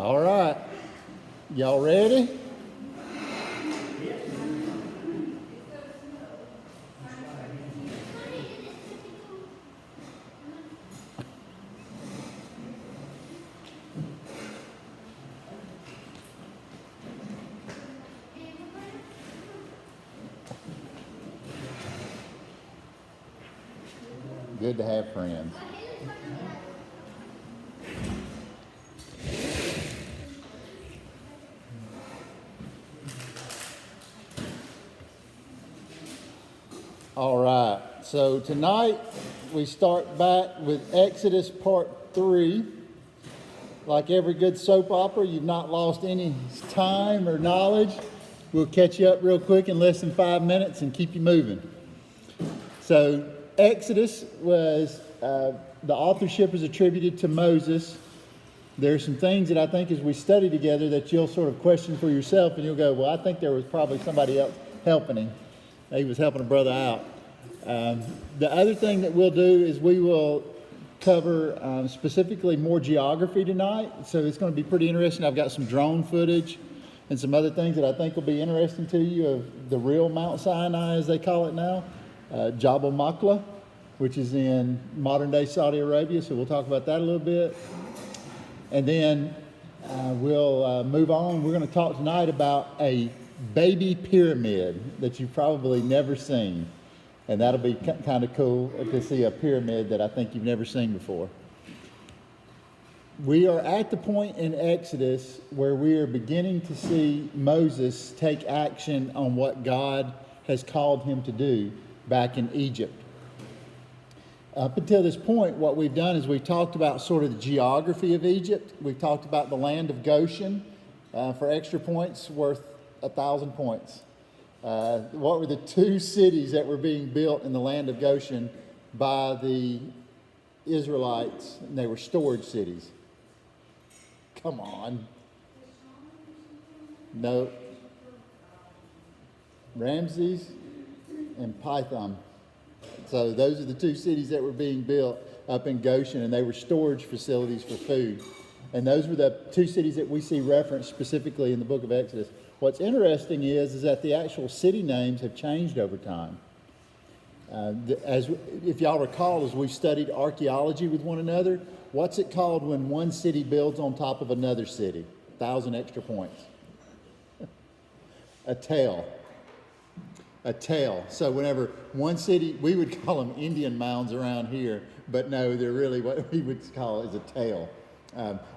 All right. Y'all ready? Good to have friends. All right, so tonight we start back with Exodus part 3. Like every good soap opera, you've not lost any time or knowledge. We'll catch you up real quick in less than 5 minutes and keep you moving. So Exodus was, the authorship is attributed to Moses. There's some things that I think as we study together that you'll sort of question for yourself and you'll go, well, I think there was probably somebody else helping him. He was helping a brother out. The other thing that we'll do is we will cover specifically more geography tonight. So it's going to be pretty interesting. I've got some drone footage and some other things that I think will be interesting to you of the real Mount Sinai, as they call it now, Jabal Maqla, which is in modern-day Saudi Arabia. So we'll talk about that a little bit. And then we'll move on. We're going to talk tonight about a baby pyramid that you've probably never seen. And that'll be kind of cool to see a pyramid that I think you've never seen before. We are at the point in Exodus where we are beginning to see Moses take action on what God has called him to do back in Egypt. Up until this point, what we've done is we've talked about sort of the geography of Egypt. We've talked about the land of Goshen. For extra points, worth 1,000 points. What were the two cities that were being built in the land of Goshen by the Israelites? And they were storage cities. Come on. No. Ramses and Pithom. So those are the two cities that were being built up in Goshen, and they were storage facilities for food. And those were the two cities that we see referenced specifically in the book of Exodus. What's interesting is that the actual city names have changed over time. If y'all recall, as we've studied archeology with one another, what's it called when one city builds on top of another city? 1,000 extra points. A tell. A tell. So whenever one city, we would call them Indian mounds around here, but no, they're really what we would call is a tell.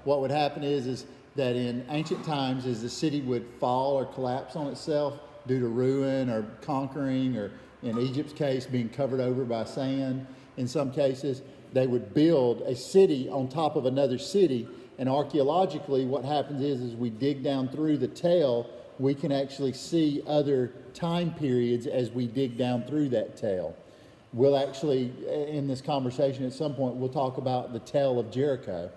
What would happen is that in ancient times, as the city would fall or collapse on itself due to ruin or conquering, or in Egypt's case, being covered over by sand, in some cases, they would build a city on top of another city. And archaeologically, what happens is we dig down through the tell, we can actually see other time periods as we dig down through that tell. We'll actually, in this conversation at some point, we'll talk about the tell of Jericho.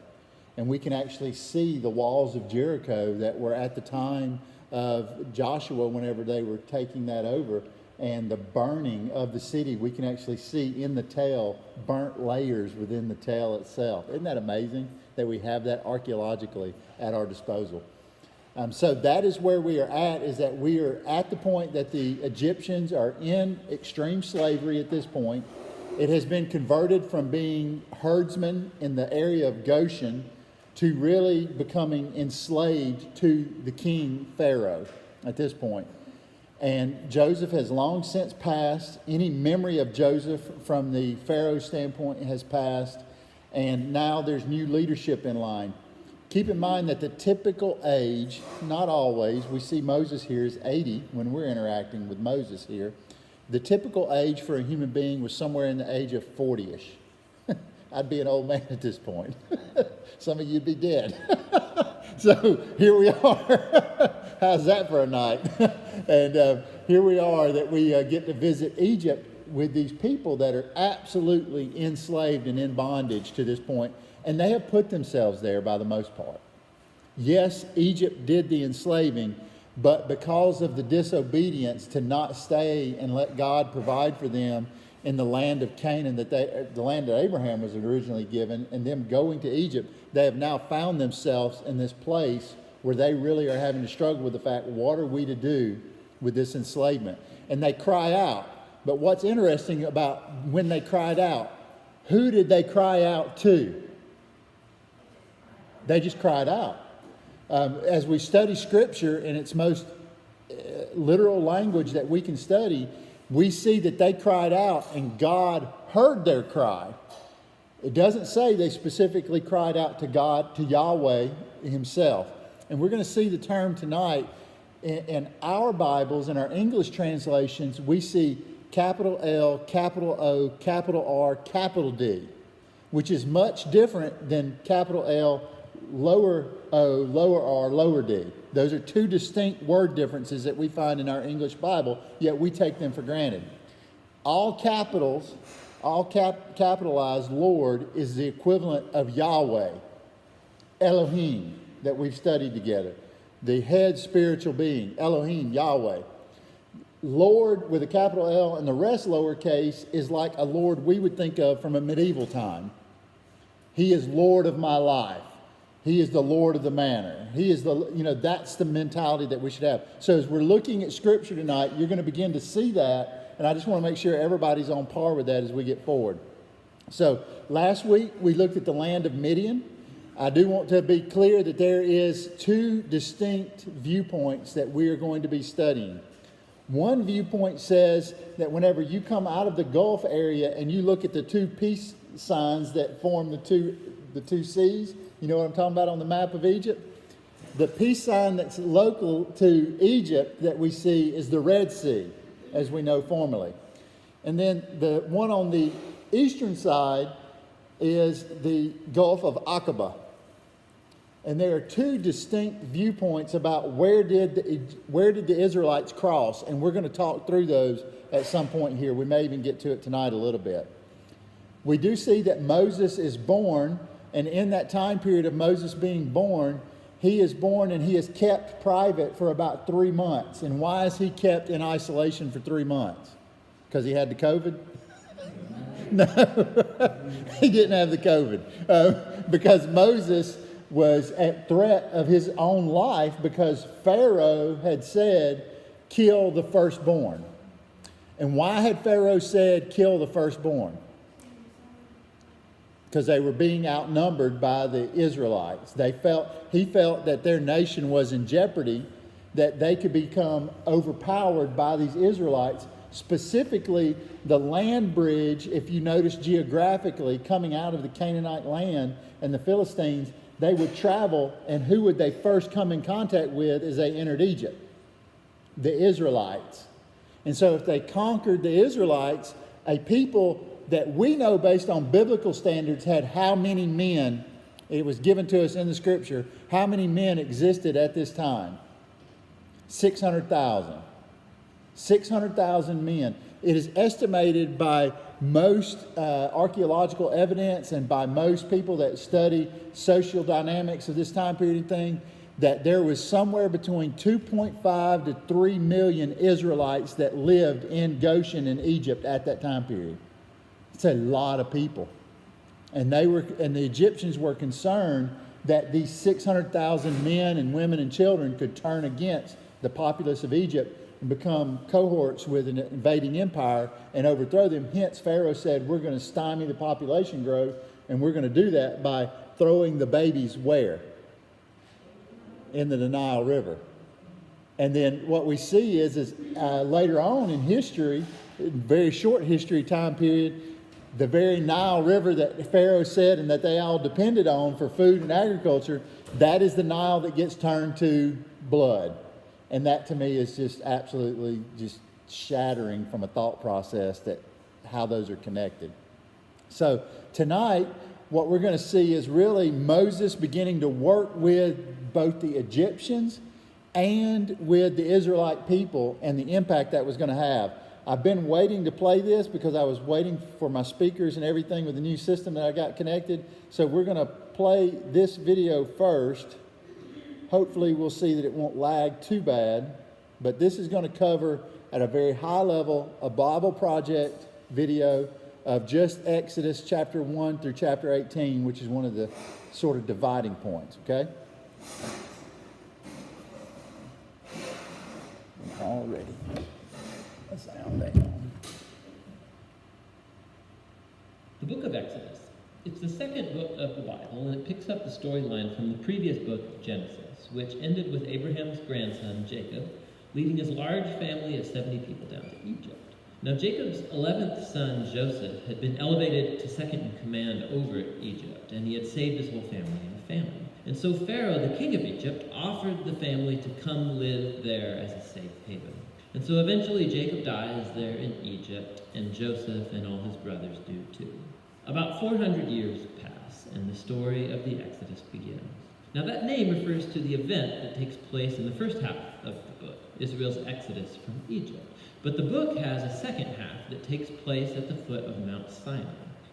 And we can actually see the walls of Jericho that were at the time of Joshua whenever they were taking that over. And the burning of the city, we can actually see in the tell burnt layers within the tell itself. Isn't that amazing that we have that archaeologically at our disposal? So that is where we are at, is that we are at the point that the Egyptians are in extreme slavery at this point. It has been converted from being herdsmen in the area of Goshen to really becoming enslaved to the king Pharaoh at this point. And Joseph has long since passed. Any memory of Joseph from the Pharaoh standpoint has passed. And now there's new leadership in line. Keep in mind that the typical age, not always, we see Moses here is 80 when we're interacting with Moses here. The typical age for a human being was somewhere in the age of 40-ish. I'd be an old man at this point. Some of you'd be dead. So here we are. How's that for a night? And here we are that we get to visit Egypt with these people that are absolutely enslaved and in bondage to this point. And they have put themselves there by the most part. Yes, Egypt did the enslaving, but because of the disobedience to not stay and let God provide for them in the land of Canaan, the land that Abraham was originally given, and them going to Egypt, they have now found themselves in this place where they really are having to struggle with the fact, what are we to do with this enslavement? And they cry out. But what's interesting about when they cried out, who did they cry out to? They just cried out. As we study Scripture in its most literal language that we can study, we see that they cried out and God heard their cry. It doesn't say they specifically cried out to God, to Yahweh himself. And we're going to see the term tonight in our Bibles, in our English translations, we see capital L, capital O, capital R, capital D, which is much different than capital L, lower O, lower R, lower D. Those are two distinct word differences that we find in our English Bible, yet we take them for granted. All capitals, capitalized Lord is the equivalent of Yahweh, Elohim, that we've studied together. The head spiritual being, Elohim, Yahweh. Lord with a capital L and the rest lowercase is like a Lord we would think of from a medieval time. He is Lord of my life. He is the Lord of the manor. He is that's the mentality that we should have. So as we're looking at Scripture tonight, you're going to begin to see that, and I just want to make sure everybody's on par with that as we get forward. So last week we looked at the land of Midian. I do want to be clear that there is two distinct viewpoints that we are going to be studying. One viewpoint says that whenever you come out of the Gulf area and you look at the two peace signs that form the two seas, you know what I'm talking about on the map of Egypt? The peace sign that's local to Egypt that we see is the Red Sea, as we know formally. And then the one on the eastern side is the Gulf of Aqaba. And there are two distinct viewpoints about where did the Israelites cross, and we're going to talk through those at some point here. We may even get to it tonight a little bit. We do see that Moses is born, and in that time period of Moses being born, he is born and he is kept private for about 3 months. And why is he kept in isolation for 3 months? Because he had the COVID? No, he didn't have the COVID. Because Moses was at threat of his own life because Pharaoh had said, kill the firstborn. And why had Pharaoh said, kill the firstborn? Because they were being outnumbered by the Israelites. He felt that their nation was in jeopardy, that they could become overpowered by these Israelites. Specifically, the land bridge, if you notice geographically, coming out of the Canaanite land and the Philistines, they would travel, and who would they first come in contact with as they entered Egypt? The Israelites. And so if they conquered the Israelites, a people that we know based on biblical standards had how many men, it was given to us in the Scripture, how many men existed at this time? 600,000. 600,000 men. It is estimated by most archaeological evidence and by most people that study social dynamics of this time period and thing, that there was somewhere between 2.5 to 3 million Israelites that lived in Goshen in Egypt at that time period. It's a lot of people. And the Egyptians were concerned that these 600,000 men and women and children could turn against the populace of Egypt and become cohorts with an invading empire and overthrow them. Hence, Pharaoh said, we're going to stymie the population growth, and we're going to do that by throwing the babies where? Into the Nile River. And then what we see is later on in history, very short history time period, the very Nile River that Pharaoh said and that they all depended on for food and agriculture, that is the Nile that gets turned to blood. And that to me is just absolutely just shattering from a thought process that how those are connected. So tonight, what we're going to see is really Moses beginning to work with both the Egyptians and with the Israelite people and the impact that was going to have. I've been waiting to play this because I was waiting for my speakers and everything with the new system that I got connected. So we're going to play this video first. Hopefully we'll see that it won't lag too bad, but this is going to cover at a very high level a Bible project video of just Exodus chapter 1 through chapter 18, which is one of the sort of dividing points, okay? Already. The sound down. The book of Exodus. It's the second book of the Bible, and it picks up the storyline from the previous book of Genesis, which ended with Abraham's grandson, Jacob, leading his large family of 70 people down to Egypt. Now, Jacob's 11th son, Joseph, had been elevated to second in command over Egypt, and he had saved his whole family in a famine. And so Pharaoh, the king of Egypt, offered the family to come live there as a safe haven. And so eventually Jacob dies there in Egypt, and Joseph and all his brothers do too. About 400 years pass, and the story of the Exodus begins. Now that name refers to the event that takes place in the first half of the book, Israel's exodus from Egypt. But the book has a second half that takes place at the foot of Mount Sinai.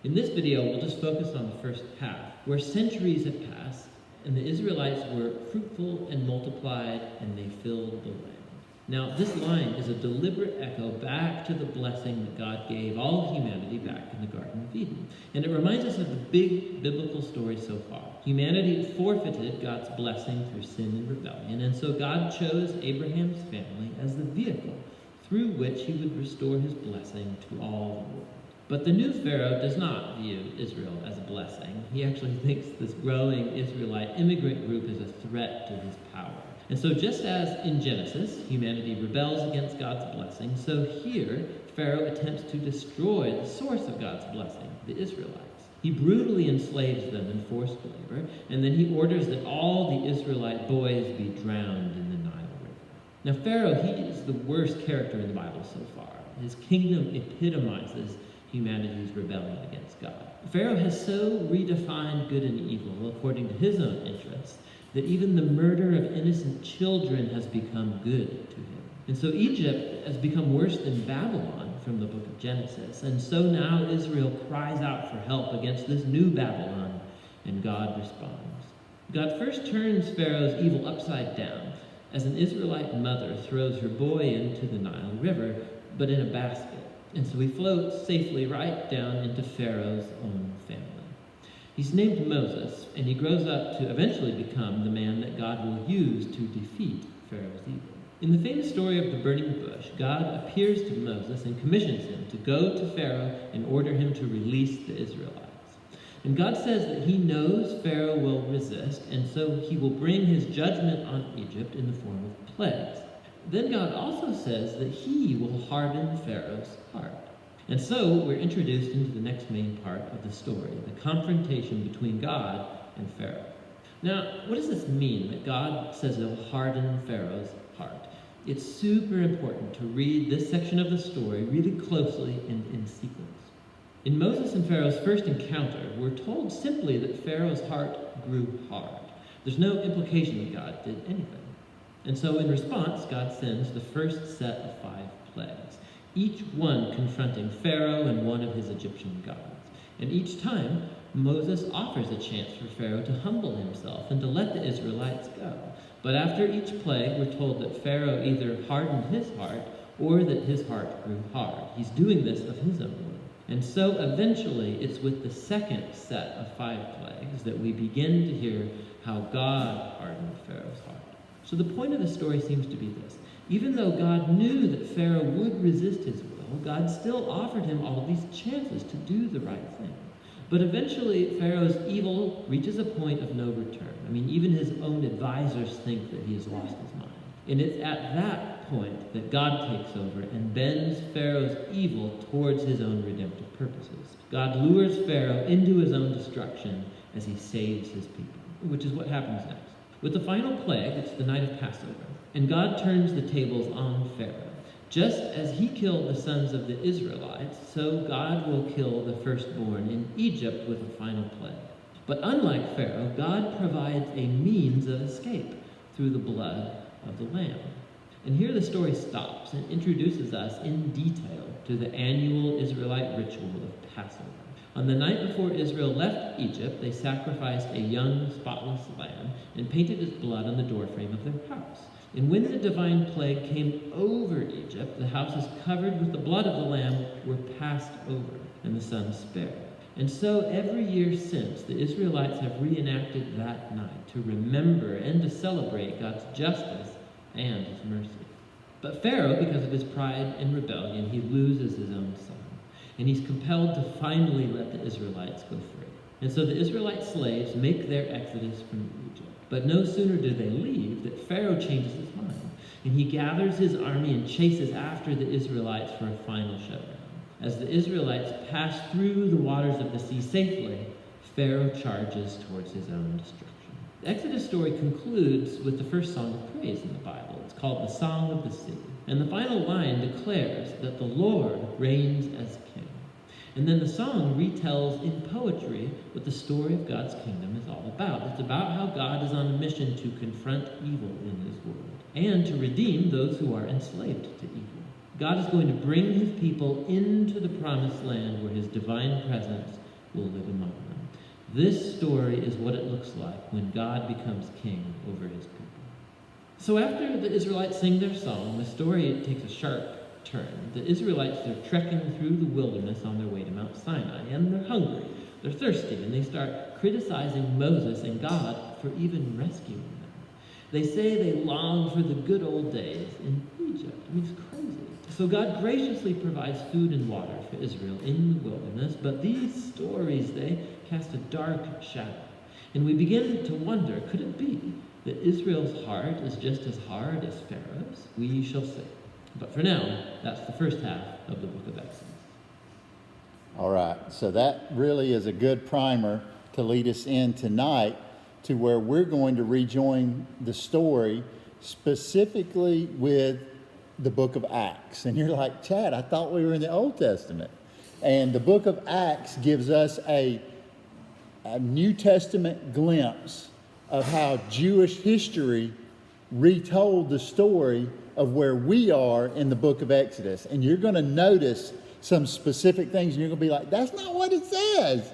In this video, we'll just focus on the first half, where centuries have passed, and the Israelites were fruitful and multiplied, and they filled the land. Now, this line is a deliberate echo back to the blessing that God gave all of humanity back in the Garden of Eden. And it reminds us of the big biblical story so far. Humanity forfeited God's blessing through sin and rebellion, and so God chose Abraham's family as the vehicle through which he would restore his blessing to all the world. But the new Pharaoh does not view Israel as a blessing. He actually thinks this growing Israelite immigrant group is a threat to his power. And so just as in Genesis, humanity rebels against God's blessing, so here, Pharaoh attempts to destroy the source of God's blessing, the Israelites. He brutally enslaves them in forced labor, and then he orders that all the Israelite boys be drowned in the Nile River. Now Pharaoh, he is the worst character in the Bible so far. His kingdom epitomizes humanity's rebellion against God. Pharaoh has so redefined good and evil according to his own interests that even the murder of innocent children has become good to him. And so Egypt has become worse than Babylon from the book of Genesis. And so now Israel cries out for help against this new Babylon, and God responds. God first turns Pharaoh's evil upside down as an Israelite mother throws her boy into the Nile River, but in a basket. And so he floats safely right down into Pharaoh's own family. He's named Moses, and he grows up to eventually become the man that God will use to defeat Pharaoh's evil. In the famous story of the burning bush, God appears to Moses and commissions him to go to Pharaoh and order him to release the Israelites. And God says that he knows Pharaoh will resist, and so he will bring his judgment on Egypt in the form of plagues. Then God also says that he will harden Pharaoh's heart. And so we're introduced into the next main part of the story, the confrontation between God and Pharaoh. Now, what does this mean that God says he'll harden Pharaoh's heart? It's super important to read this section of the story really closely and in sequence. In Moses and Pharaoh's first encounter, we're told simply that Pharaoh's heart grew hard. There's no implication that God did anything. And so in response, God sends the first set of 5 plagues, each one confronting Pharaoh and one of his Egyptian gods. And each time, Moses offers a chance for Pharaoh to humble himself and to let the Israelites go. But after each plague, we're told that Pharaoh either hardened his heart or that his heart grew hard. He's doing this of his own will. And so eventually, it's with the second set of 5 plagues that we begin to hear how God hardened Pharaoh's heart. So the point of the story seems to be this. Even though God knew that Pharaoh would resist his will, God still offered him all of these chances to do the right thing. But eventually, Pharaoh's evil reaches a point of no return. I mean, even his own advisors think that he has lost his mind. And it's at that point that God takes over and bends Pharaoh's evil towards his own redemptive purposes. God lures Pharaoh into his own destruction as he saves his people, which is what happens next. With the final plague, it's the night of Passover, and God turns the tables on Pharaoh. Just as he killed the sons of the Israelites, so God will kill the firstborn in Egypt with a final plague. But unlike Pharaoh, God provides a means of escape through the blood of the Lamb. And here the story stops and introduces us in detail to the annual Israelite ritual of Passover. On the night before Israel left Egypt, they sacrificed a young, spotless lamb and painted its blood on the doorframe of their house. And when the divine plague came over Egypt, the houses covered with the blood of the lamb were passed over, and the sons spared. And so every year since, the Israelites have reenacted that night to remember and to celebrate God's justice and his mercy. But Pharaoh, because of his pride and rebellion, he loses his own son. And he's compelled to finally let the Israelites go free. And so the Israelite slaves make their exodus from Egypt. But no sooner do they leave that Pharaoh changes his mind. And he gathers his army and chases after the Israelites for a final showdown. As the Israelites pass through the waters of the sea safely, Pharaoh charges towards his own destruction. The Exodus story concludes with the first song of praise in the Bible. It's called the Song of the Sea. And the final line declares that the Lord reigns as king. And then the song retells in poetry what the story of God's kingdom is all about. It's about how God is on a mission to confront evil in his world and to redeem those who are enslaved to evil. God is going to bring his people into the promised land where his divine presence will live among them. This story is what it looks like when God becomes king over his people. So after the Israelites sing their song, the story takes a sharp turn. The Israelites, they're trekking through the wilderness on their way to Mount Sinai, and they're hungry, they're thirsty, and they start criticizing Moses and God for even rescuing them. They say they long for the good old days in Egypt. I mean, it's crazy. So God graciously provides food and water for Israel in the wilderness, but these stories, they cast a dark shadow. And we begin to wonder, could it be that Israel's heart is just as hard as Pharaoh's? We shall see. But for now, that's the first half of the book of Exodus. All right, so that really is a good primer to lead us in tonight to where we're going to rejoin the story specifically with the book of Acts. And you're like, Chad, I thought we were in the Old Testament. And the book of Acts gives us a New Testament glimpse of how Jewish history retold the story of where we are in the book of Exodus. And you're going to notice some specific things, and you're going to be like, that's not what it says.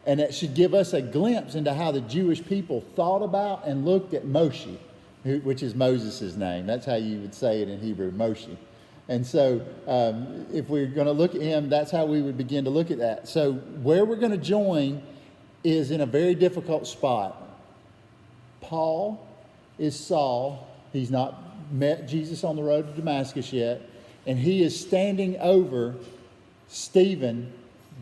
And that should give us a glimpse into how the Jewish people thought about and looked at Moshe, which is Moses' name. That's how you would say it in Hebrew, Moshe. And so if we're going to look at him, that's how we would begin to look at that. So where we're going to join is in a very difficult spot. Paul is Saul. He's not met Jesus on the road to Damascus yet. And he is standing over Stephen,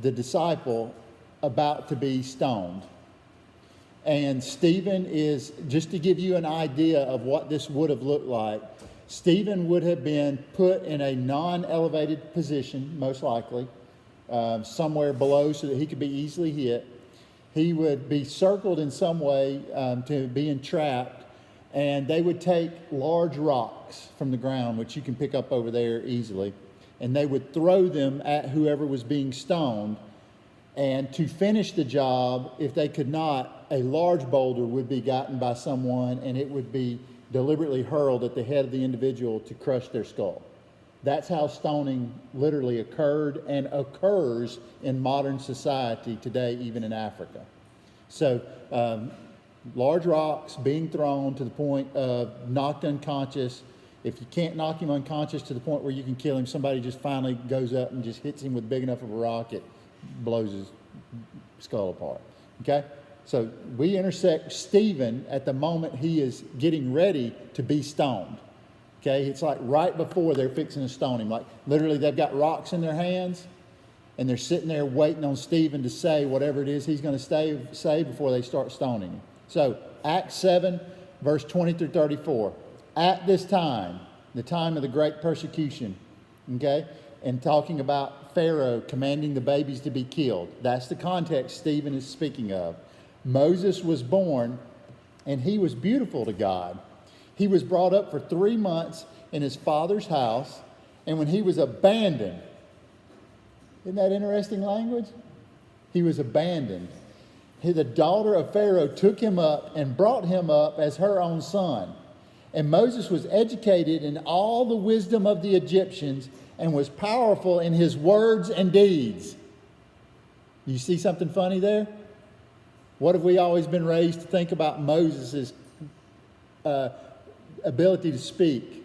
the disciple, about to be stoned. And Stephen is, just to give you an idea of what this would have looked like, Stephen would have been put in a non-elevated position, most likely, somewhere below so that he could be easily hit. He would be circled in some way to be entrapped, and they would take large rocks from the ground, which you can pick up over there easily, and they would throw them at whoever was being stoned. And to finish the job, if they could not, a large boulder would be gotten by someone, and it would be deliberately hurled at the head of the individual to crush their skull. That's how stoning literally occurred and occurs in modern society today, even in Africa. So large rocks being thrown to the point of knocked unconscious. If you can't knock him unconscious to the point where you can kill him, somebody just finally goes up and just hits him with big enough of a rock, it blows his skull apart. Okay? So we intersect Stephen at the moment he is getting ready to be stoned. Okay? It's like right before they're fixing to stone him. Like literally they've got rocks in their hands and they're sitting there waiting on Stephen to say whatever it is he's going to say before they start stoning him. So Acts 7, verse 20 through 34. At this time, the time of the great persecution, okay, and talking about Pharaoh commanding the babies to be killed. That's the context Stephen is speaking of. Moses was born, and he was beautiful to God. He was brought up for 3 months in his father's house, and when he was abandoned, isn't that interesting language? He was abandoned. The daughter of Pharaoh took him up and brought him up as her own son. And Moses was educated in all the wisdom of the Egyptians and was powerful in his words and deeds. You see something funny there? What have we always been raised to think about Moses' ability to speak.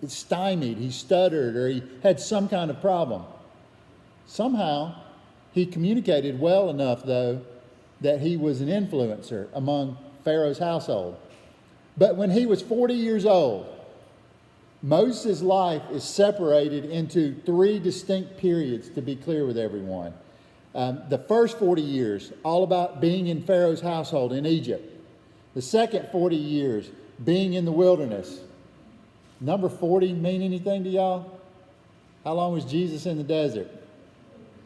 It's stymied, he stuttered, or he had some kind of problem. Somehow, he communicated well enough, though, that he was an influencer among Pharaoh's household. But when he was 40 years old, Moses' life is separated into 3 distinct periods, to be clear with everyone. The first 40 years, all about being in Pharaoh's household in Egypt. The second 40 years, being in the wilderness. Number 40 mean anything to y'all? How long was Jesus in the desert?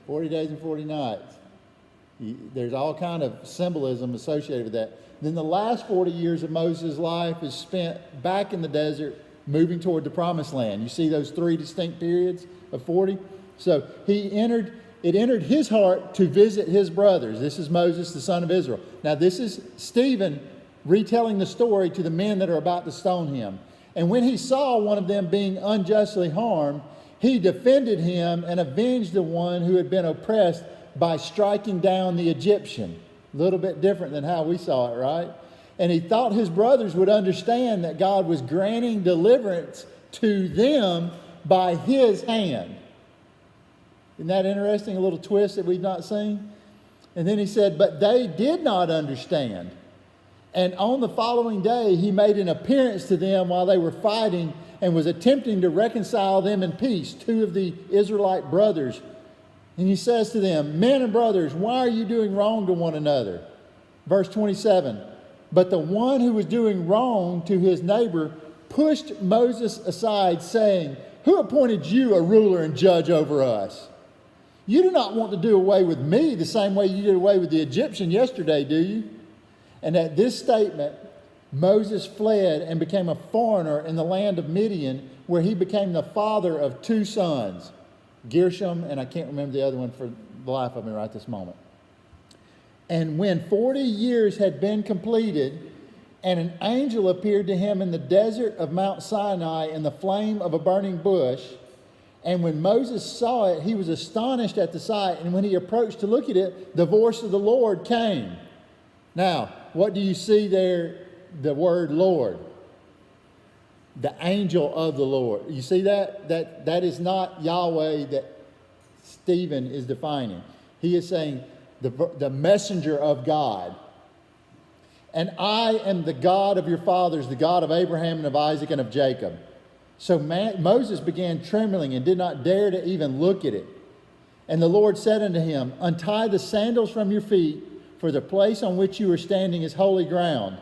40 days and 40 nights. There's all kind of symbolism associated with that. Then the last 40 years of Moses' life is spent back in the desert, moving toward the promised land. You see those 3 distinct periods of 40? So it entered his heart to visit his brothers. This is Moses, the son of Israel. Now this is Stephen retelling the story to the men that are about to stone him. And when he saw one of them being unjustly harmed, he defended him and avenged the one who had been oppressed by striking down the Egyptian. A little bit different than how we saw it, right? And he thought his brothers would understand that God was granting deliverance to them by his hand. Isn't that interesting? A little twist that we've not seen. And then he said, but they did not understand. And on the following day, he made an appearance to them while they were fighting and was attempting to reconcile them in peace, 2 of the Israelite brothers. And he says to them, men and brothers, why are you doing wrong to one another? Verse 27, but the one who was doing wrong to his neighbor pushed Moses aside, saying, who appointed you a ruler and judge over us? You do not want to do away with me the same way you did away with the Egyptian yesterday, do you? And at this statement, Moses fled and became a foreigner in the land of Midian, where he became the father of 2 sons, Gershom, and I can't remember the other one for the life of me right this moment. And when 40 years had been completed, and an angel appeared to him in the desert of Mount Sinai in the flame of a burning bush, and when Moses saw it, he was astonished at the sight, and when he approached to look at it, the voice of the Lord came. Now, what do you see there? The word Lord. The angel of the Lord. You see that? That is not Yahweh that Stephen is defining. He is saying the messenger of God. And I am the God of your fathers, the God of Abraham and of Isaac and of Jacob. So Moses began trembling and did not dare to even look at it. And the Lord said unto him, untie the sandals from your feet, for the place on which you are standing is holy ground.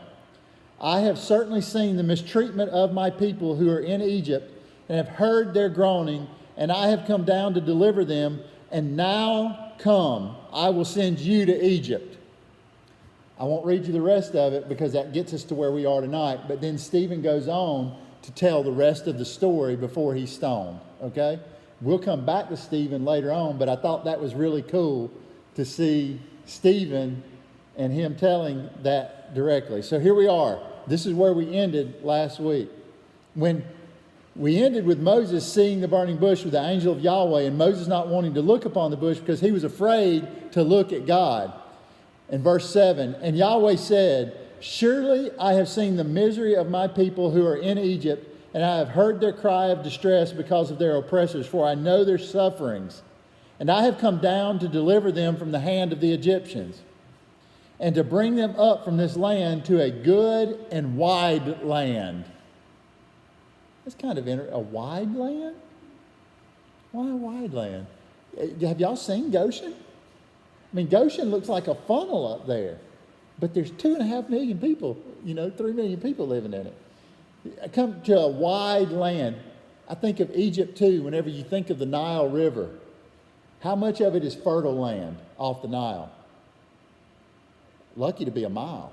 I have certainly seen the mistreatment of my people who are in Egypt, and have heard their groaning, and I have come down to deliver them. And now come, I will send you to Egypt. I won't read you the rest of it because that gets us to where we are tonight. But then Stephen goes on to tell the rest of the story before he's stoned. Okay? We'll come back to Stephen later on, but I thought that was really cool to see Stephen and him telling that directly. So here we are. This is where we ended last week. When we ended with Moses seeing the burning bush with the angel of Yahweh, and Moses not wanting to look upon the bush because he was afraid to look at God. In verse 7, and Yahweh said, surely I have seen the misery of my people who are in Egypt, and I have heard their cry of distress because of their oppressors, for I know their sufferings. And I have come down to deliver them from the hand of the Egyptians, and to bring them up from this land to a good and wide land. That's kind of a wide land? Why a wide land? Have y'all seen Goshen? I mean, Goshen looks like a funnel up there, but there's 2.5 million people, 3 million people living in it. Come to a wide land. I think of Egypt too, whenever you think of the Nile River. How much of it is fertile land off the Nile? Lucky to be a mile.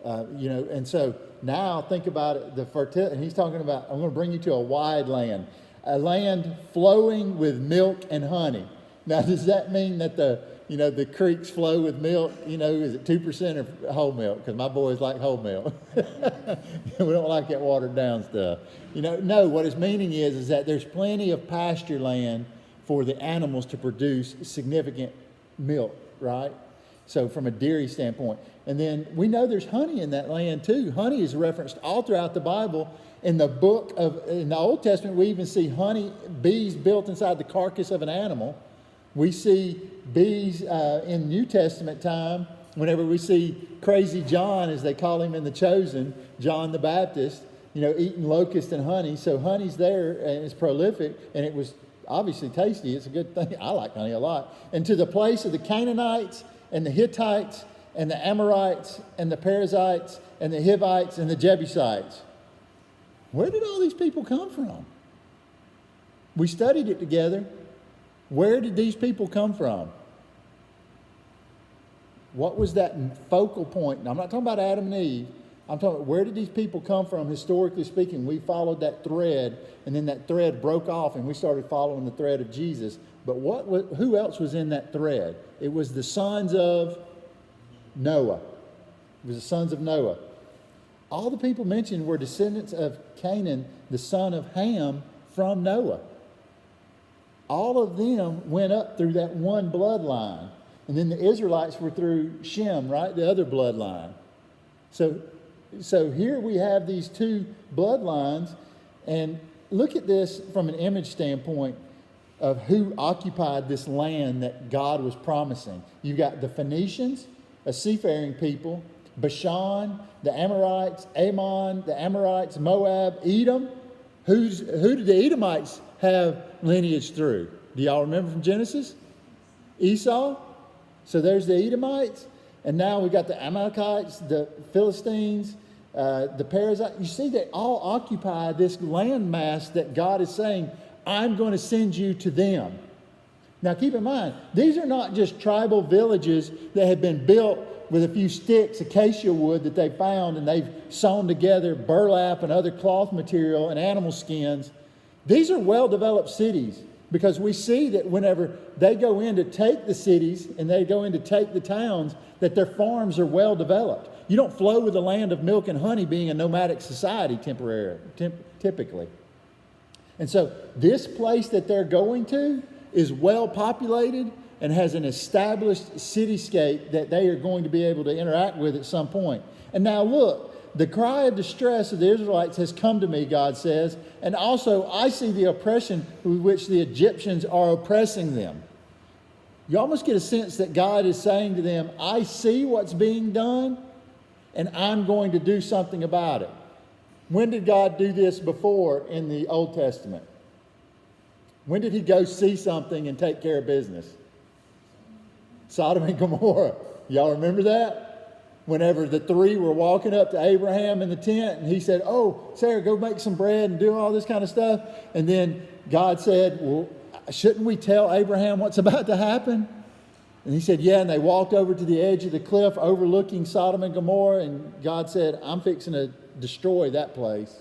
And so now think about it, the fertility, and he's talking about, I'm going to bring you to a wide land, a land flowing with milk and honey. Now, does that mean that the creeks flow with milk? Is it 2% or whole milk? Because my boys like whole milk. We don't like that watered down stuff. No, what his meaning is that there's plenty of pasture land for the animals to produce significant milk, right? So from a dairy standpoint. And then we know there's honey in that land too. Honey is referenced all throughout the Bible. In the Old Testament, we even see bees built inside the carcass of an animal. We see bees in New Testament time, whenever we see crazy John, as they call him in The Chosen, John the Baptist, eating locust and honey. So honey's there, and it's prolific, and it was obviously tasty. It's a good thing. I like honey a lot. And to the place of the Canaanites and the Hittites and the Amorites and the Perizzites and the Hivites and the Jebusites. Where did all these people come from? We studied it together. Where did these people come from? What was that focal point? Now, I'm not talking about Adam and Eve. I'm talking about where did these people come from, historically speaking. We followed that thread, and then that thread broke off, and we started following the thread of Jesus. But who else was in that thread? It was the sons of Noah. It was the sons of Noah. All the people mentioned were descendants of Canaan, the son of Ham, from Noah. All of them went up through that one bloodline. And then the Israelites were through Shem, right? The other bloodline. So here we have these two bloodlines. And look at this from an image standpoint of who occupied this land that God was promising. You've got the Phoenicians, a seafaring people, Bashan, the Amorites, Ammon, the Amorites, Moab, Edom. Who did the Edomites have lineage through? Do y'all remember from Genesis? Esau. So there's the Edomites. And now we got the Amalekites, the Philistines, the Perizzites. You see, they all occupy this landmass that God is saying, I'm going to send you to them. Now keep in mind, these are not just tribal villages that have been built with a few sticks, acacia wood that they found, and they've sewn together burlap and other cloth material and animal skins. These are well-developed cities, because we see that whenever they go in to take the cities and they go in to take the towns, that their farms are well-developed. You don't flow with the land of milk and honey being a nomadic society typically. And so this place that they're going to is well-populated and has an established cityscape that they are going to be able to interact with at some point. And now look, the cry of distress of the Israelites has come to me, God says, and also I see the oppression with which the Egyptians are oppressing them. You almost get a sense that God is saying to them, I see what's being done, and I'm going to do something about it. When did God do this before in the Old Testament? When did he go see something and take care of business? Sodom and Gomorrah. Y'all remember that? Whenever the three were walking up to Abraham in the tent, and he said, oh, Sarah, go make some bread and do all this kind of stuff. And then God said, well, shouldn't we tell Abraham what's about to happen? And he said, yeah. And they walked over to the edge of the cliff overlooking Sodom and Gomorrah. And God said, I'm fixing to destroy that place.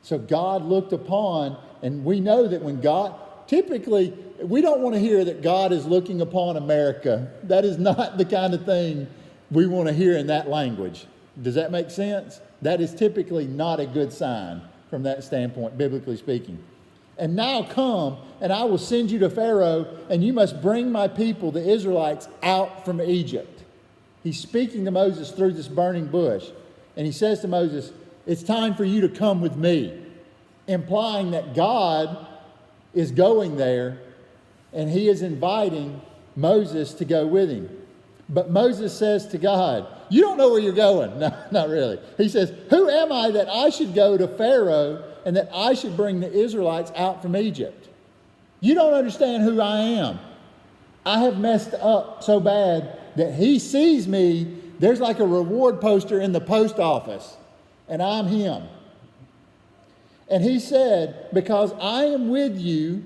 So God looked upon, and we know that when God, typically, we don't want to hear that God is looking upon America. That is not the kind of thing we want to hear in that language. Does that make sense? That is typically not a good sign from that standpoint, biblically speaking. And now come, and I will send you to Pharaoh, and you must bring my people, the Israelites, out from Egypt. He's speaking to Moses through this burning bush. And he says to Moses, it's time for you to come with me, implying that God is going there, and he is inviting Moses to go with him. But Moses says to God, you don't know where you're going. No, not really. He says, who am I that I should go to Pharaoh and that I should bring the Israelites out from Egypt? You don't understand who I am. I have messed up so bad that he sees me. There's like a reward poster in the post office, and I'm him. And he said, because I am with you,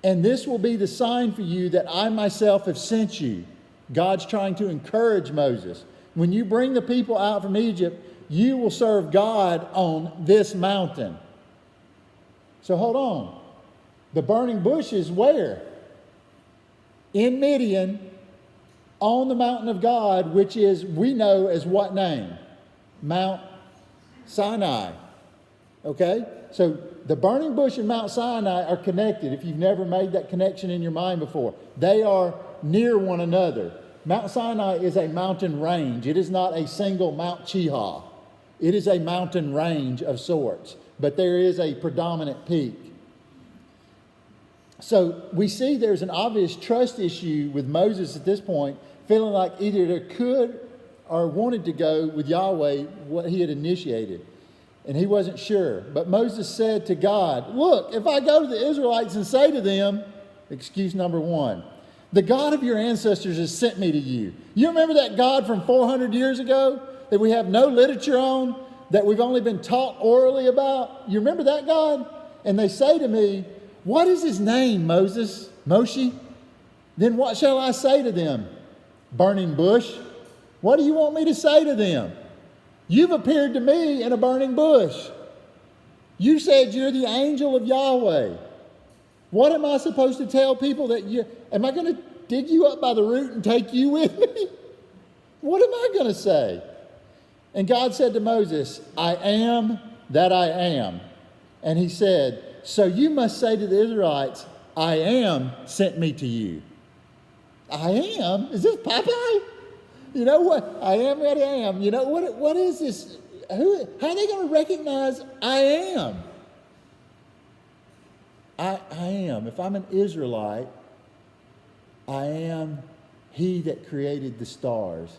and this will be the sign for you that I myself have sent you. God's trying to encourage Moses. When you bring the people out from Egypt, you will serve God on this mountain. So hold on. The burning bush is where? In Midian, on the mountain of God, which is, we know as what name? Mount Sinai. Okay? So the burning bush and Mount Sinai are connected, if you've never made that connection in your mind before. They are near one another. Mount Sinai is a mountain range. It is not a single Mount Chiha. It is a mountain range of sorts, but there is a predominant peak. So we see there's an obvious trust issue with Moses at this point, feeling like either there could or wanted to go with Yahweh what he had initiated. And he wasn't sure. But Moses said to God, look, if I go to the Israelites and say to them, excuse number one, the God of your ancestors has sent me to you. You remember that God from 400 years ago that we have no literature on, that we've only been taught orally about? You remember that God? And they say to me, what is his name, Moses? Moshe? Then what shall I say to them? Burning bush? What do you want me to say to them? You've appeared to me in a burning bush. You said you're the angel of Yahweh. What am I supposed to tell people that you... Am I going to dig you up by the root and take you with me? What am I going to say? And God said to Moses, I am that I am. And he said, so you must say to the Israelites, I am sent me to you. I am? Is this Popeye? You know what? I am what I am. You know, what is this? How are they going to recognize I am? I am. If I'm an Israelite, I am he that created the stars.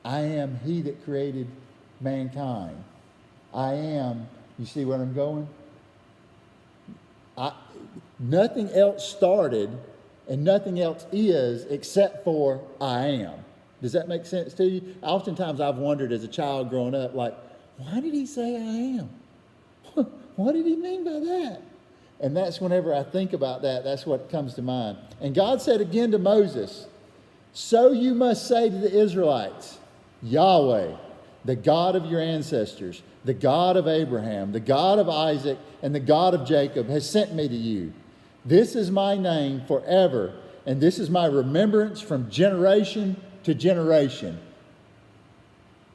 I am he that created mankind. I am, you see where I'm going? Nothing else started and nothing else is except for I am. Does that make sense to you? Oftentimes I've wondered as a child growing up, like, why did he say I am? What did he mean by that? And that's whenever I think about that, that's what comes to mind. And God said again to Moses, so you must say to the Israelites, Yahweh, the God of your ancestors, the God of Abraham, the God of Isaac, and the God of Jacob has sent me to you. This is my name forever, and this is my remembrance from generation to generation.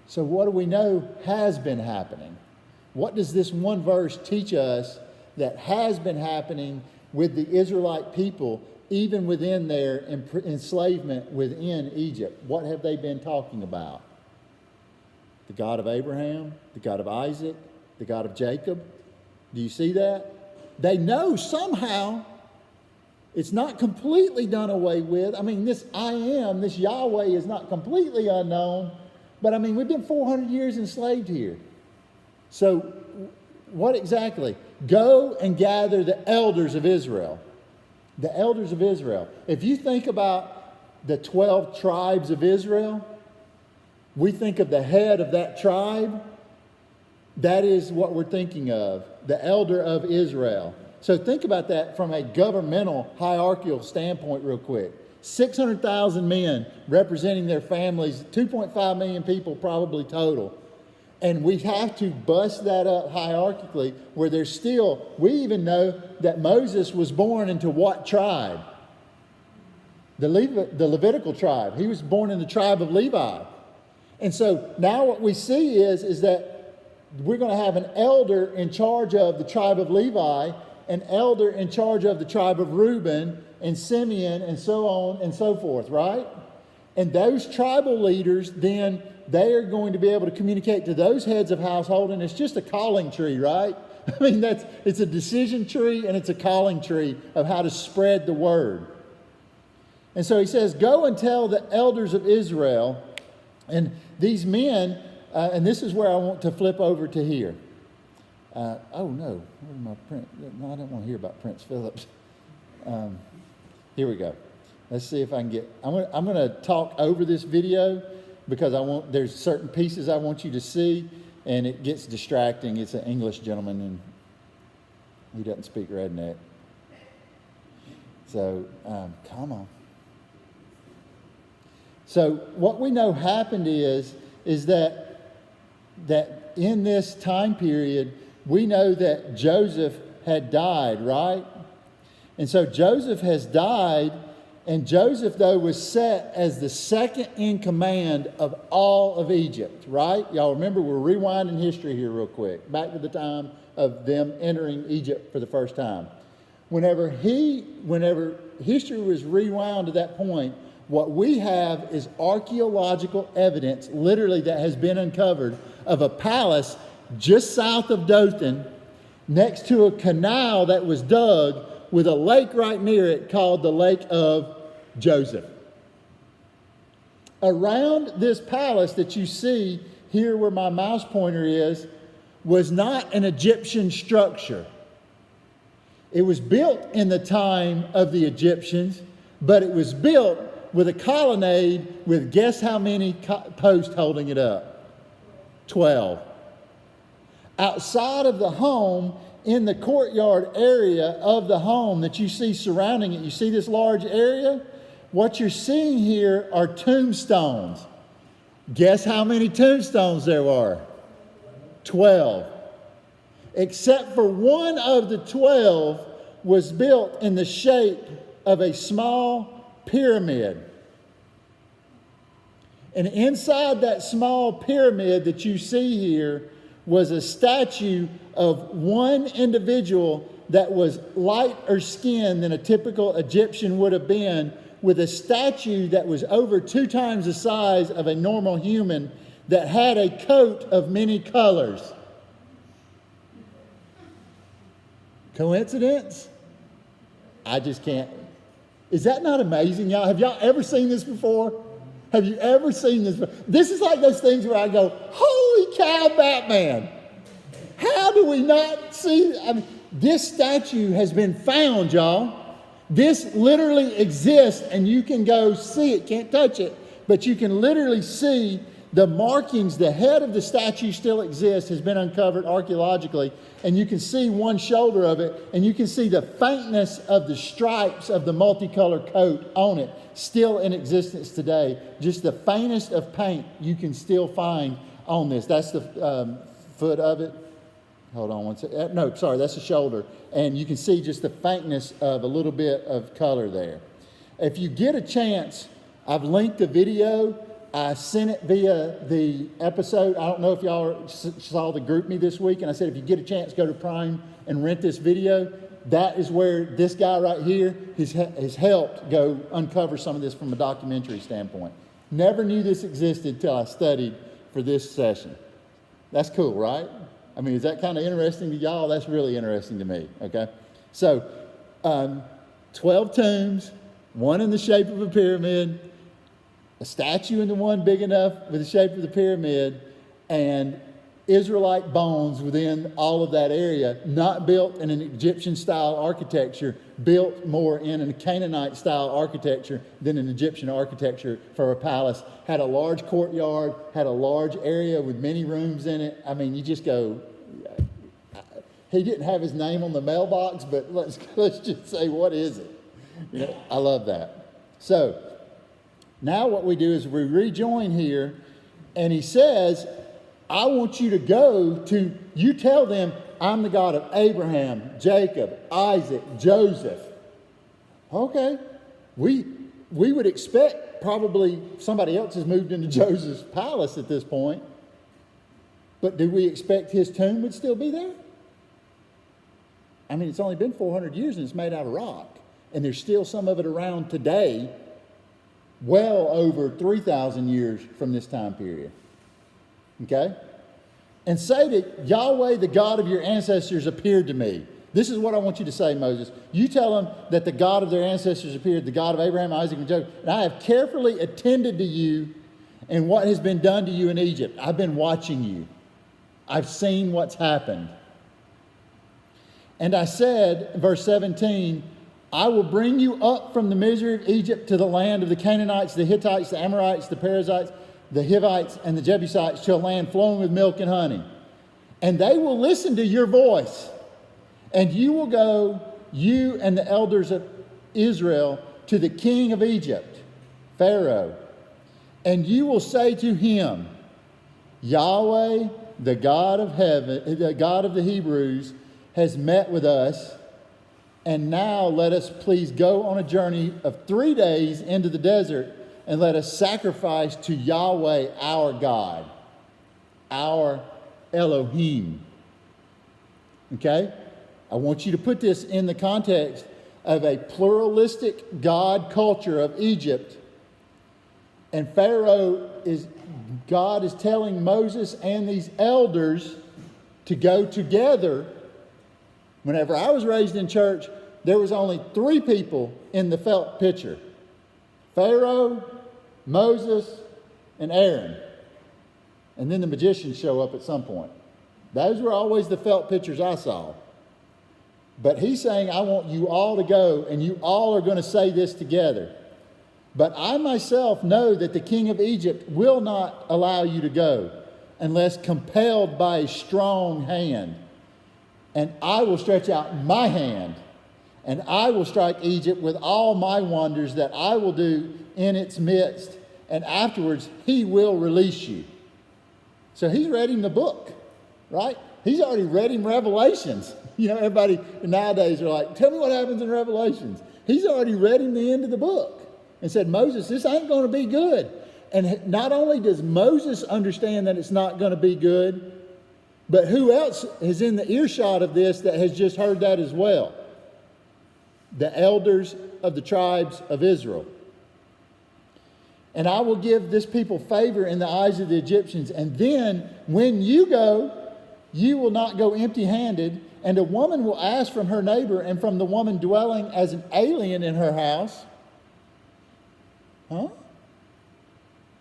So what do we know has been happening? What does this one verse teach us that has been happening with the Israelite people, even within their enslavement within Egypt? What have they been talking about? The God of Abraham, the God of Isaac, the God of Jacob. Do you see that? They know somehow it's not completely done away with. I mean, this I am, this Yahweh is not completely unknown. But I mean, we've been 400 years enslaved here. So what exactly? Go and gather the elders of Israel. The elders of Israel. If you think about the 12 tribes of Israel, we think of the head of that tribe. That is what we're thinking of, the elder of Israel. So think about that from a governmental hierarchical standpoint real quick. 600,000 men representing their families, 2.5 million people probably total. And we have to bust that up hierarchically where there's still, we even know that Moses was born into what tribe? The Levitical tribe. He was born in the tribe of Levi. And so now what we see is that we're going to have an elder in charge of the tribe of Levi, an elder in charge of the tribe of Reuben and Simeon and so on and so forth, right? And those tribal leaders, then they are going to be able to communicate to those heads of household, and it's just a calling tree, right? I mean, it's a decision tree and it's a calling tree of how to spread the word. And so he says, go and tell the elders of Israel. And these men, and this is where I want to flip over to here. Oh no, where's my print? No, I don't want to hear about Prince Phillips. Here we go. Let's see if I can get. I'm going to talk over this video because there's certain pieces I want you to see, and it gets distracting. It's an English gentleman, and he doesn't speak redneck. So come on. So what we know happened is that in this time period, we know that Joseph had died, right? And so Joseph has died, and Joseph, though, was set as the second in command of all of Egypt, right? Y'all remember, we're rewinding history here real quick, back to the time of them entering Egypt for the first time. Whenever history was rewound to that point, What we have is archaeological evidence, literally, that has been uncovered of a palace just south of Dothan, next to a canal that was dug with a lake right near it called the Lake of Joseph. Around this palace that you see here where my mouse pointer is, was not an Egyptian structure. It was built in the time of the Egyptians, but it was built with a colonnade with guess how many posts holding it up? 12. Outside of the home, in the courtyard area of the home that you see surrounding it, you see this large area? What you're seeing here are tombstones. Guess how many tombstones there are? 12. Except for one of the 12 was built in the shape of a small pyramid. And inside that small pyramid that you see here was a statue of one individual that was lighter skinned than a typical Egyptian would have been, with a statue that was over 2 times the size of a normal human, that had a coat of many colors. Coincidence? I just can't. Is that not amazing, y'all? Have y'all ever seen this before? Have you ever seen this before? This is like those things where I go, holy cow, Batman. How do we not see? I mean, this statue has been found, y'all. This literally exists, and you can go see it. Can't touch it, but you can literally see the markings. The head of the statue still exists, has been uncovered archaeologically, and you can see one shoulder of it, and you can see the faintness of the stripes of the multicolored coat on it, still in existence today. Just the faintest of paint you can still find on this. That's the foot of it. Hold on one second. No, sorry, that's the shoulder. And you can see just the faintness of a little bit of color there. If you get a chance, I've linked a video. I sent it via the episode. I don't know if y'all saw the group me this week. And I said, if you get a chance, go to Prime and rent this video. That is where this guy right here has helped go uncover some of this from a documentary standpoint. Never knew this existed till I studied for this session. That's cool, right? I mean, is that kind of interesting to y'all? That's really interesting to me, okay? So, 12 tombs, one in the shape of a pyramid, a statue in the one big enough with the shape of the pyramid, and Israelite bones within all of that area, not built in an Egyptian-style architecture, built more in a Canaanite-style architecture than an Egyptian architecture for a palace. Had a large courtyard, had a large area with many rooms in it. I mean, you just go, he didn't have his name on the mailbox, but let's just say, what is it? You know, I love that. So, now what we do is we rejoin here, and he says, I want you to go to, you tell them, I'm the God of Abraham, Jacob, Isaac, Joseph. Okay. We would expect probably somebody else has moved into Joseph's palace at this point. But do we expect his tomb would still be there? I mean, it's only been 400 years and it's made out of rock. And there's still some of it around today, well over 3,000 years from this time period. Okay? And say that Yahweh, the God of your ancestors, appeared to me. This is what I want you to say, Moses. You tell them that the God of their ancestors appeared, the God of Abraham, Isaac, and Jacob. And I have carefully attended to you and what has been done to you in Egypt. I've been watching you. I've seen what's happened. And I said, verse 17, I will bring you up from the misery of Egypt to the land of the Canaanites, the Hittites, the Amorites, the Perizzites, the Hivites, and the Jebusites, to a land flowing with milk and honey. And they will listen to your voice. And you will go, you and the elders of Israel, to the king of Egypt, Pharaoh. And you will say to him, Yahweh, the God of heaven, the God of the Hebrews, has met with us. And now let us please go on a journey of 3 days into the desert, and let us sacrifice to Yahweh our God, our Elohim. Okay? I want you to put this in the context of a pluralistic God culture of Egypt And God is telling Moses and these elders to go together. Whenever I was raised in church, there was only 3 people in the felt pitcher: Pharaoh, Moses, and Aaron. And then the magicians show up at some point. Those were always the felt pitchers I saw. But he's saying, I want you all to go, and you all are going to say this together. But I myself know that the king of Egypt will not allow you to go unless compelled by a strong hand. And I will stretch out my hand, and I will strike Egypt with all my wonders that I will do in its midst. And afterwards, he will release you. So he's read him the book, right? He's already read him Revelations. You know, everybody nowadays are like, tell me what happens in Revelations. He's already read him the end of the book and said, Moses, this ain't going to be good. And not only does Moses understand that it's not going to be good, but who else is in the earshot of this that has just heard that as well? The elders of the tribes of Israel. And I will give this people favor in the eyes of the Egyptians. And then when you go, you will not go empty-handed. And a woman will ask from her neighbor and from the woman dwelling as an alien in her house. Huh?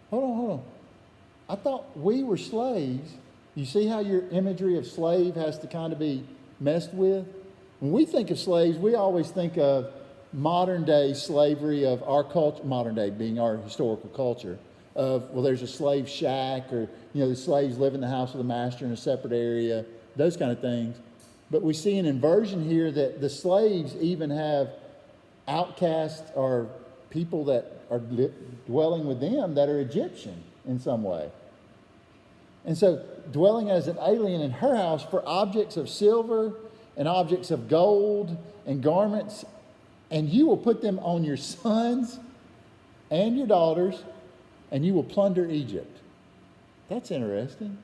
Hold on. I thought we were slaves. You see how your imagery of slave has to kind of be messed with? When we think of slaves, we always think of modern day slavery of our culture, modern day being our historical culture, of, well, there's a slave shack, or, you know, the slaves live in the house of the master in a separate area, those kind of things. But we see an inversion here that the slaves even have outcasts or people that are dwelling with them that are Egyptian in some way. And so dwelling as an alien in her house for objects of silver and objects of gold and garments, and you will put them on your sons and your daughters, and you will plunder Egypt. That's interesting.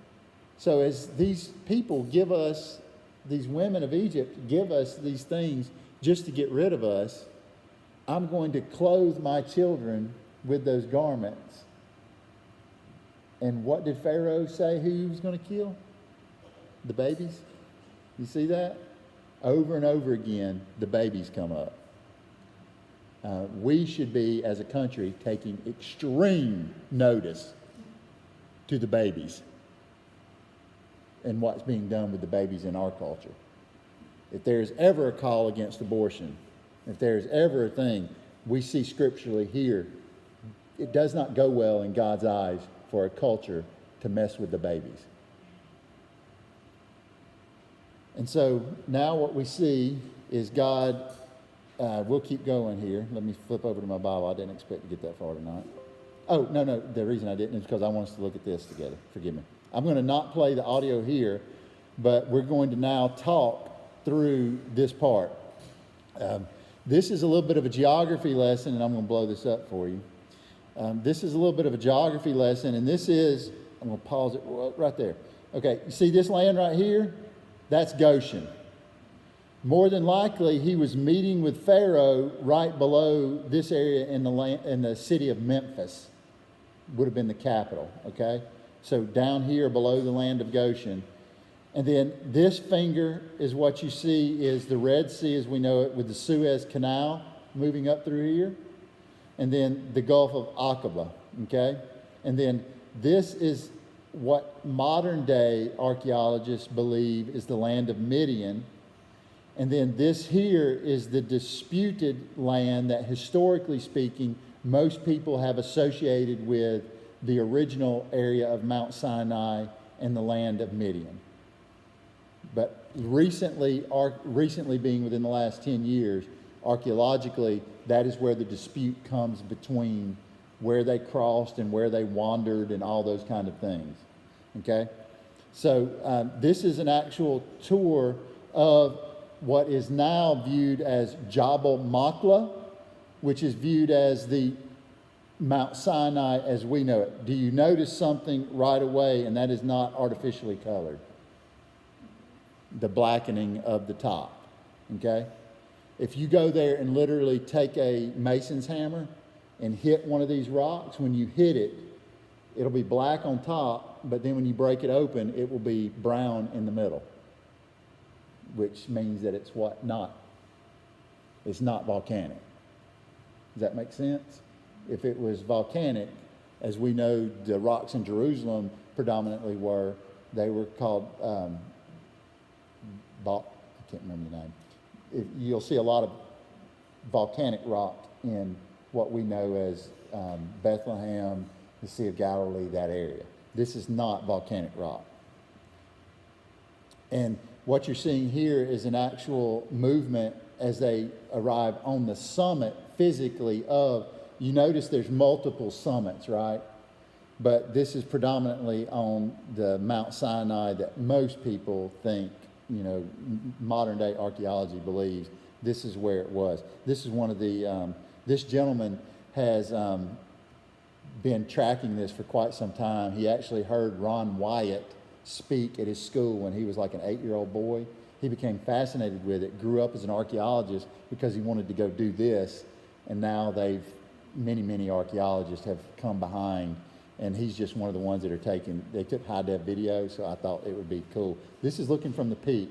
So as these people give us, these women of Egypt give us these things just to get rid of us, I'm going to clothe my children with those garments. And what did Pharaoh say who he was going to kill? The babies. You see that? Over and over again, the babies come up. We should be, as a country, taking extreme notice to the babies and what's being done with the babies in our culture. If there's ever a call against abortion, if there's ever a thing we see scripturally here, it does not go well in God's eyes for a culture to mess with the babies. And so now what we see is God, we'll keep going here. Let me flip over to my Bible. I didn't expect to get that far tonight. Oh, no, the reason I didn't is because I want us to look at this together. Forgive me. I'm going to not play the audio here, but we're going to now talk through this part. This is a little bit of a geography lesson, and I'm going to blow this up for you. This is a little bit of a geography lesson, and this is, I'm going to pause it right there. Okay, you see this land right here? That's Goshen. More than likely, he was meeting with Pharaoh right below this area in the city of Memphis. Would have been the capital, okay? So down here below the land of Goshen. And then this finger is what you see is the Red Sea as we know it, with the Suez Canal moving up through here. And then the Gulf of Aqaba, okay? And then this is what modern day archaeologists believe is the land of Midian. And then this here is the disputed land that, historically speaking, most people have associated with the original area of Mount Sinai and the land of Midian. But recently being within the last 10 years, archaeologically, that is where the dispute comes between where they crossed and where they wandered and all those kind of things. Okay? So this is an actual tour of what is now viewed as Jabal Machla, which is viewed as the Mount Sinai as we know it. Do you notice something right away? And that is not artificially colored. The blackening of the top. Okay? If you go there and literally take a mason's hammer and hit one of these rocks, when you hit it, it'll be black on top, but then when you break it open, it will be brown in the middle, which means that it's what? It's not volcanic. Does that make sense? If it was volcanic, as we know the rocks in Jerusalem predominantly were, they were called, I can't remember the name. You'll see a lot of volcanic rock in what we know as Bethlehem, the Sea of Galilee, that area. This is not volcanic rock. And what you're seeing here is an actual movement as they arrive on the summit physically of, you notice there's multiple summits, right? But this is predominantly on the Mount Sinai that most people think, modern day archaeology believes this is where it was. This is one of the, this gentleman has been tracking this for quite some time. He actually heard Ron Wyatt speak at his school when he was like an 8-year-old boy. He became fascinated with it, grew up as an archaeologist because he wanted to go do this, and now many archaeologists have come behind, and he's just one of the ones that they took high-def video, so I thought it would be cool. This is looking from the peak.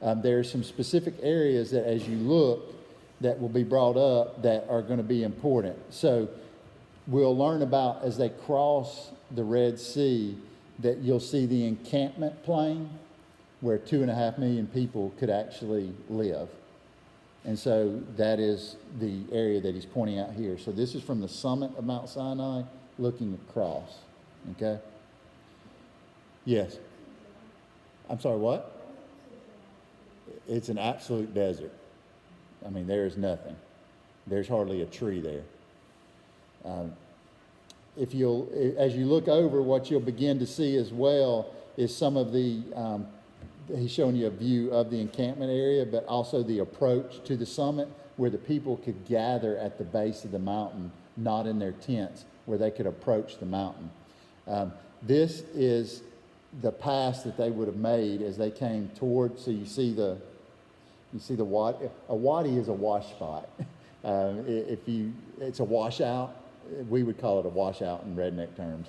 There are some specific areas that as you look that will be brought up that are going to be important. So we'll learn about, as they cross the Red Sea, that you'll see the encampment plain where 2.5 million people could actually live. And so that is the area that he's pointing out here. So this is from the summit of Mount Sinai looking across. Okay? Yes. I'm sorry, what? It's an absolute desert. I mean, there is nothing. There's hardly a tree there. As you look over, what you'll begin to see as well is some of the, he's showing you a view of the encampment area, but also the approach to the summit where the people could gather at the base of the mountain, not in their tents, where they could approach the mountain. This is the pass that they would have made as they came toward, so you see the wadi. A wadi is a wash spot. It's a washout. We would call it a washout in redneck terms.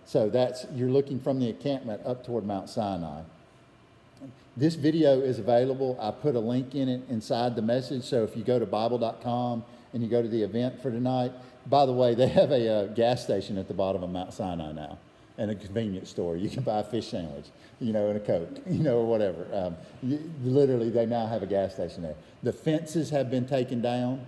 So you're looking from the encampment up toward Mount Sinai. This video is available. I put a link in it inside the message. So if you go to Bible.com and you go to the event for tonight, by the way, they have a gas station at the bottom of Mount Sinai now and a convenience store. You can buy a fish sandwich, and a Coke, or whatever. Literally, they now have a gas station there. The fences have been taken down.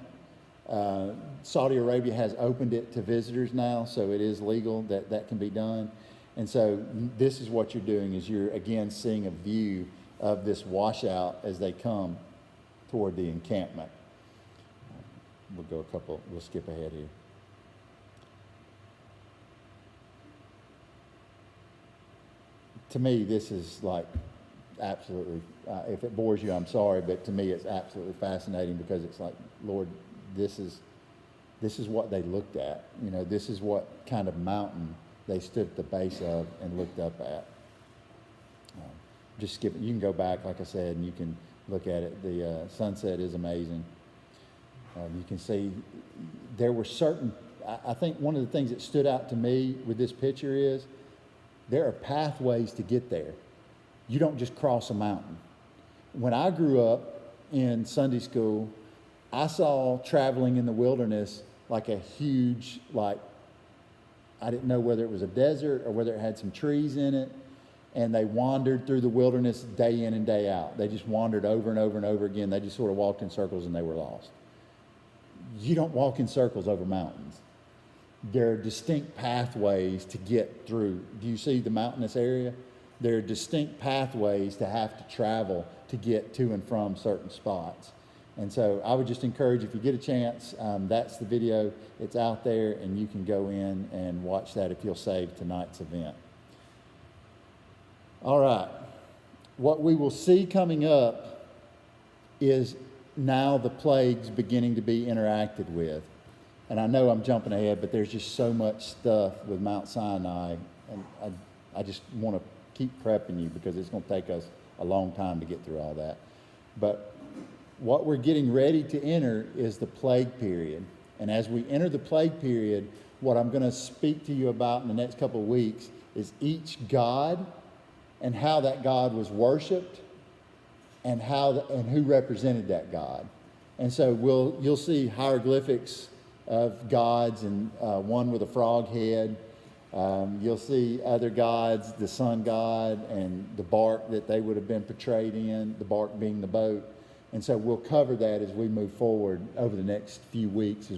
Saudi Arabia has opened it to visitors now, so it is legal that can be done. And so this is what you're doing, is you're again seeing a view of this washout as they come toward the encampment. We'll skip ahead here. To me, this is like absolutely, if it bores you, I'm sorry, but to me it's absolutely fascinating because it's like, Lord, this is what they looked at. This is what kind of mountain they stood at the base of and looked up at. Just skip it. You can go back, like I said, and you can look at it. The sunset is amazing. You can see there were certain, I think one of the things that stood out to me with this picture is there are pathways to get there. You don't just cross a mountain. When I grew up in Sunday school, I saw traveling in the wilderness like a huge, I didn't know whether it was a desert or whether it had some trees in it. And they wandered through the wilderness day in and day out. They just wandered over and over and over again. They just sort of walked in circles and they were lost. You don't walk in circles over mountains. There are distinct pathways to get through. Do you see the mountainous area? There are distinct pathways to have to travel to get to and from certain spots. And so I would just encourage, if you get a chance, that's the video. It's out there, and you can go in and watch that if you'll save tonight's event. All right. What we will see coming up is now the plagues beginning to be interacted with. And I know I'm jumping ahead, but there's just so much stuff with Mount Sinai, and I just want to keep prepping you because it's going to take us a long time to get through all that. But what we're getting ready to enter is the plague period. And as we enter the plague period, what I'm going to speak to you about in the next couple of weeks is each god and how that god was worshipped and who represented that god. And so you'll see hieroglyphics of gods, and one with a frog head. You'll see other gods, the sun god and the bark that they would have been portrayed in, the bark being the boat. And so we'll cover that as we move forward over the next few weeks as